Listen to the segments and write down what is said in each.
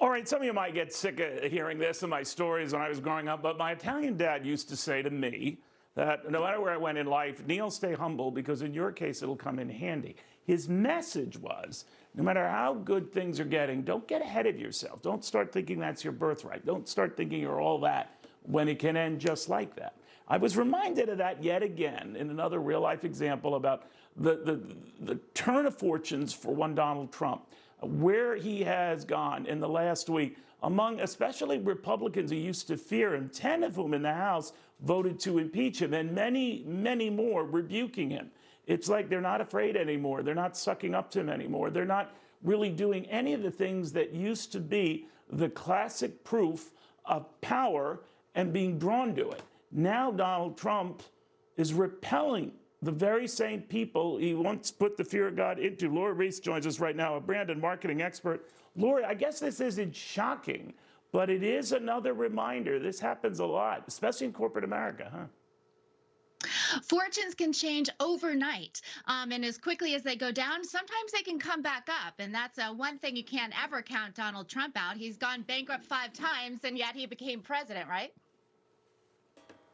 All right, some of you might get sick of hearing this in my stories when I was growing up, but my Italian dad used to say to me that no matter where I went in life, Neil, stay humble because in your case, it'll come in handy. His message was, no matter how good things are getting, don't get ahead of yourself. Don't start thinking that's your birthright. Don't start thinking you're all that when it can end just like that. I was reminded of that yet again in another real-life example about the turn of fortunes for one Donald Trump, where he has gone in the last week among especially Republicans who used to fear him, 10 of whom in the House voted to impeach him, and many, many more rebuking him. It's like they're not afraid anymore. They're not sucking up to him anymore. They're not really doing any of the things that used to be the classic proof of power and being drawn to it. Now Donald Trump is repelling the very same people he once put the fear of God into. Laura Ries joins us right now, a brand and marketing expert. Laura, I guess this isn't shocking, but it is another reminder. This happens a lot, especially in corporate America, huh? Fortunes can change overnight, and as quickly as they go down, sometimes they can come back up. And that's one thing you can't ever count Donald Trump out. He's gone bankrupt 5 times, and yet he became president, right?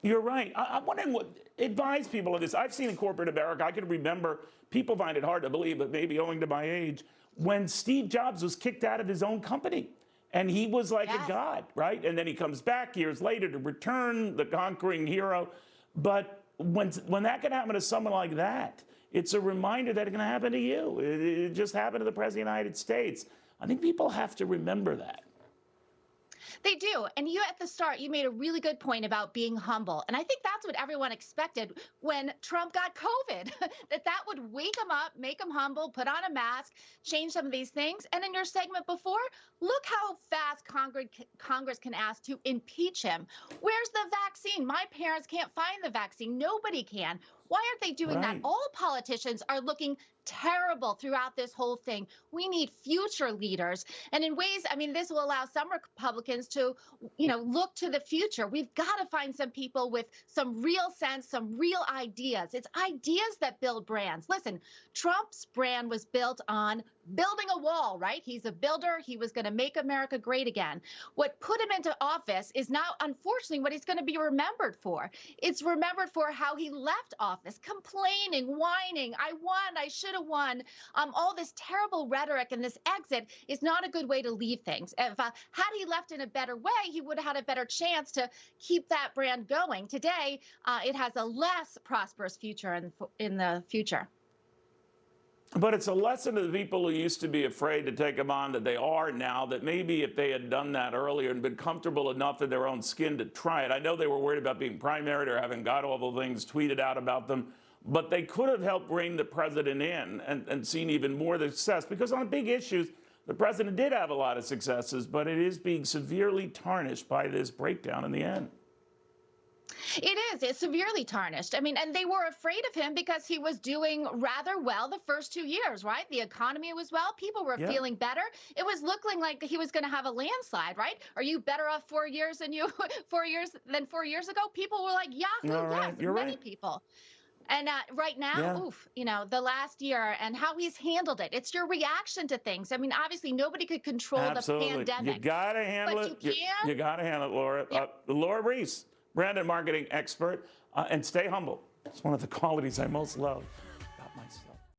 You're right. I'm wondering what advise people of this. I've seen in corporate America, I can remember, people find it hard to believe, but maybe owing to my age, when Steve Jobs was kicked out of his own company. And he was like a god, right? And then he comes back years later to return the conquering hero. But when that can happen to someone like that, it's a reminder that it can happen to you. It just happened to the President of the United States. I think people have to remember that. They do. And you at the start, you made a really good point about being humble. And I think that's what everyone expected when Trump got COVID, that would wake him up, make him humble, put on a mask, change some of these things. And in your segment before, look how fast Congress can ask to impeach him. Where's the vaccine? My parents can't find the vaccine. Nobody can. Why aren't they doing that? All politicians are looking terrible throughout this whole thing. We need future leaders. And in ways, I mean, this will allow some Republicans to, look to the future. We've got to find some people with some real sense, some real ideas. It's ideas that build brands. Listen, Trump's brand was built on building a wall, right? He's a builder. He was going to make America great again. What put him into office is now, unfortunately, what he's going to be remembered for. It's remembered for how he left office, complaining, whining, I won, I should have won. All this terrible rhetoric and this exit is not a good way to leave things. If had he left in a better way, he would have had a better chance to keep that brand going. Today, it has a less prosperous future in the future. But it's a lesson to the people who used to be afraid to take them on that they are now, that maybe if they had done that earlier and been comfortable enough in their own skin to try it. I know they were worried about being primaried or having got all the things tweeted out about them, but they could have helped rein the president in and seen even more success. Because on big issues, the president did have a lot of successes, but it is being severely tarnished by this breakdown in the end. It is. It's severely tarnished. I mean, and they were afraid of him because he was doing rather well the first 2 years, right? The economy was well. People were feeling better. It was looking like he was going to have a landslide, right? Are you better off 4 years than 4 years ago? People were like, Yahoo, yes, many people. And right now, the last year and how he's handled it. It's your reaction to things. I mean, obviously, nobody could control the pandemic. You got to handle it. You got to handle it, Laura. Laura Ries, brand and marketing expert, and stay humble. It's one of the qualities I most love about myself.